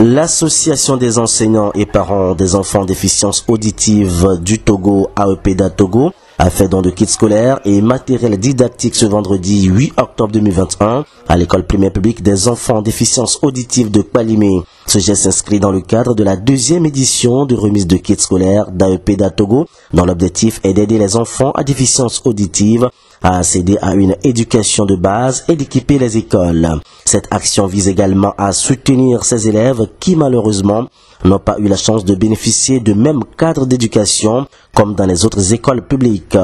L'association des enseignants et parents des enfants déficience auditive du Togo, AEPEDA Togo, a fait don de kits scolaires et matériel didactique ce vendredi 8 octobre 2021 à l'école primaire publique des enfants déficience auditive de Kpalimé. Ce geste s'inscrit dans le cadre de la deuxième édition de remise de kits scolaires d'AEPEDA Togo, dont l'objectif est d'aider les enfants à déficience auditive à accéder à une éducation de base et d'équiper les écoles. Cette action vise également à soutenir ces élèves qui malheureusement n'ont pas eu la chance de bénéficier de même cadre d'éducation comme dans les autres écoles publiques.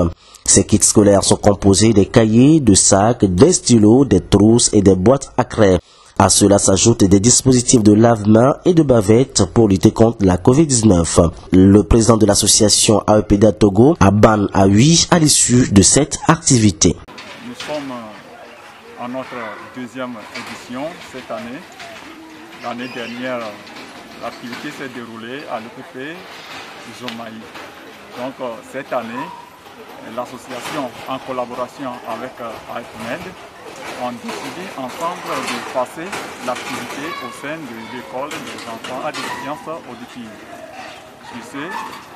Ces kits scolaires sont composés des cahiers, de sacs, des stylos, des trousses et des boîtes à craie. À cela s'ajoutent des dispositifs de lave-mains et de bavettes pour lutter contre la Covid-19. Le président de l'association AEPEDA Togo, Aban Aoui, à l'issue de cette activité. Nous sommes en notre deuxième édition cette année. L'année dernière, l'activité s'est déroulée à l'EPP Zomaï. Donc cette année, l'association en collaboration avec AFMED ont décidé ensemble de passer l'activité au sein de l'école des enfants à déficience auditive.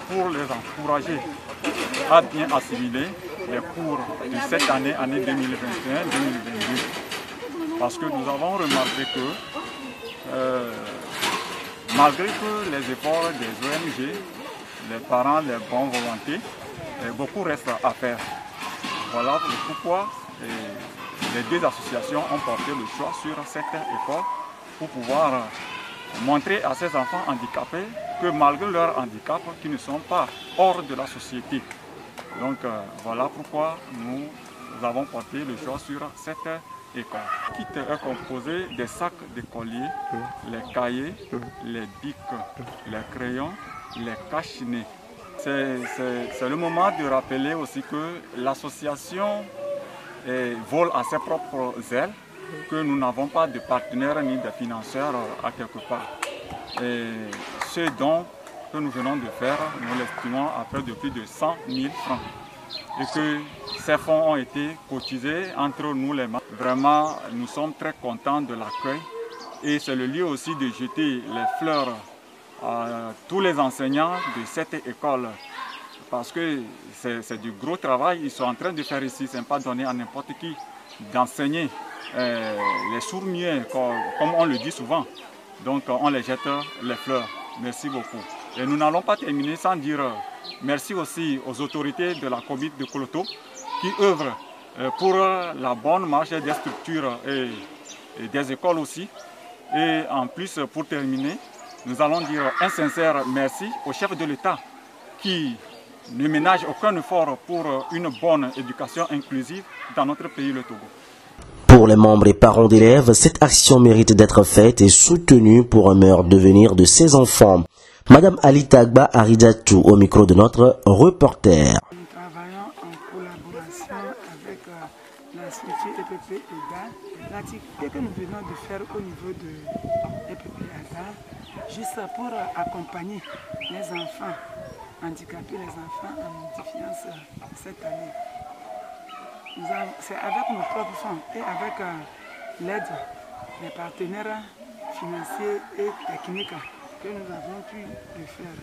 Pour les encourager à bien assimiler les cours de cette année, année 2021-2022. Parce que nous avons remarqué que malgré que les efforts des ONG, les parents, les bonnes volontés, beaucoup reste à faire. Voilà pourquoi les deux associations ont porté le choix sur cette école pour pouvoir montrer à ces enfants handicapés que malgré leur handicap, qu'ils ne sont pas hors de la société. Donc voilà pourquoi nous avons porté le choix sur cette école. Le kit est composé des sacs d'écoliers, les cahiers, les bics, les crayons, les cache-nez. C'est le moment de rappeler aussi que l'association vole à ses propres ailes, que nous n'avons pas de partenaires ni de financeurs à quelque part. Et ce don que nous venons de faire, nous l'estimons à près de plus de 100 000 francs. Et que ces fonds ont été cotisés entre nous les membres. Vraiment, nous sommes très contents de l'accueil. Et c'est le lieu aussi de jeter les fleurs à tous les enseignants de cette école. Parce que c'est du gros travail qu'ils sont en train de faire ici. Ce n'est pas donné à n'importe qui d'enseigner les sourds-muets, comme on le dit souvent. Donc on les jette les fleurs. Merci beaucoup. Et nous n'allons pas terminer sans dire merci aussi aux autorités de la commune de Koloto qui œuvrent pour la bonne marche des structures et des écoles aussi. Et en plus, pour terminer, nous allons dire un sincère merci au chef de l'État qui ne ménage aucun effort pour une bonne éducation inclusive dans notre pays, le Togo. Pour les membres et parents d'élèves, cette action mérite d'être faite et soutenue pour un meilleur devenir de ces enfants. Madame Ali Tagba Aridatou au micro de notre reporter. Nous travaillons en collaboration avec l'Institut EPP EDA. L'activité que nous venons de faire au niveau de EPP EDA, juste pour accompagner les enfants handicapés, les enfants en déficience cette année. C'est avec nos propres fonds et avec l'aide des partenaires financiers et techniques que nous avons pu le faire.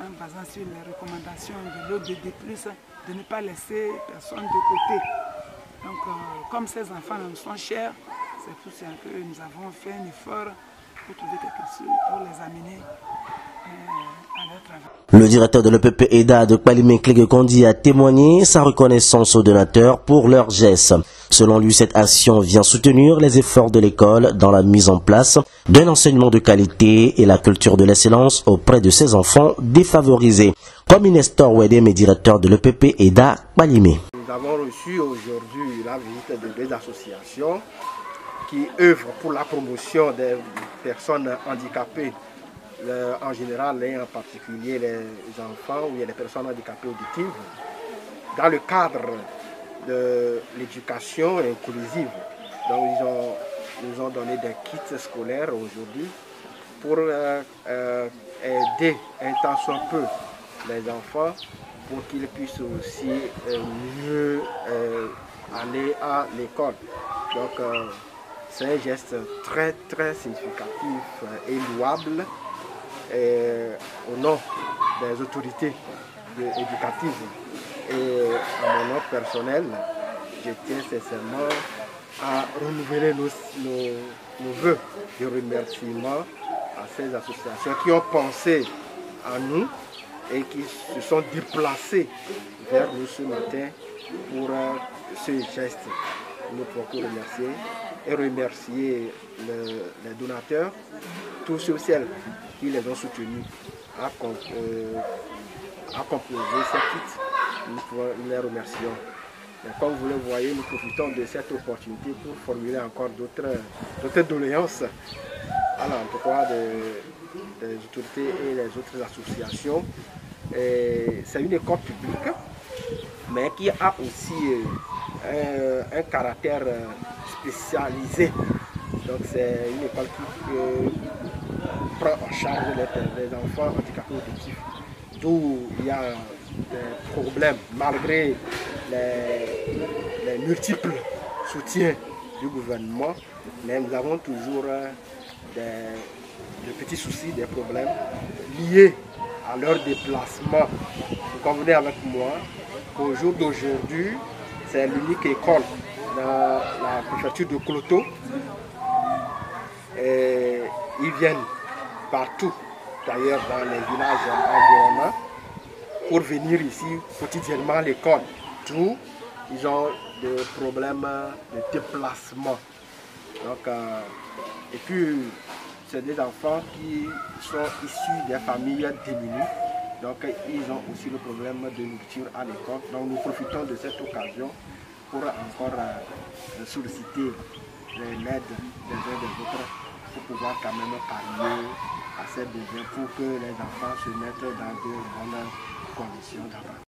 En basant sur les recommandations de l'ODD+, de ne pas laisser personne de côté. Donc, comme ces enfants nous sont chers, c'est pour ça que nous avons fait un effort pour trouver quelque chose pour les amener à leur travail. Le directeur de l'EPP EDA de Kpalimé Clégue Kondi a témoigné sa reconnaissance aux donateurs pour leur geste. Selon lui, cette action vient soutenir les efforts de l'école dans la mise en place d'un enseignement de qualité et la culture de l'excellence auprès de ces enfants défavorisés. Comme Nestor Wedem est directeur de l'EPP EDA Kpalimé. Nous avons reçu aujourd'hui la visite de deux associations qui œuvrent pour la promotion des personnes handicapées en général et en particulier les enfants ou les personnes handicapées auditives dans le cadre de l'éducation inclusive. Donc ils nous ont donné des kits scolaires aujourd'hui pour aider un tant soit peu les enfants pour qu'ils puissent aussi mieux aller à l'école. Donc C'est un geste très significatif et louable au nom des autorités éducatives. Et à mon nom personnel, je tiens sincèrement à renouveler nos vœux de remerciement à ces associations qui ont pensé à nous et qui se sont déplacées vers nous ce matin pour ce geste. Nous pouvons remercier et remercier les donateurs, tous ceux qui les ont soutenus à composer ces kits. Nous les remercions. Et comme vous le voyez, nous profitons de cette opportunité pour formuler encore d'autres doléances à l'endroit des autorités et les autres associations. C'est une école publique, mais qui a aussi un caractère spécialisé. Donc c'est une école qui prend en charge les enfants handicapés auditifs, d'où il y a des problèmes malgré les multiples soutiens du gouvernement, mais nous avons toujours des petits soucis, des problèmes liés à leur déplacement. Vous convenez avec moi qu'au jour d'aujourd'hui, c'est l'unique école dans la préfecture de Kloto. Et ils viennent partout, d'ailleurs dans les villages environnants, pour venir ici quotidiennement à l'école. D'où ils ont des problèmes de déplacement. Donc, et puis, c'est des enfants qui sont issus des familles démunies. Donc, ils ont aussi le problème de nourriture à l'école. Donc, nous profitons de cette occasion pour encore solliciter l'aide des uns des autres pour pouvoir quand même pallier à ces besoins pour que les enfants se mettent dans de bonnes conditions d'apprentissage.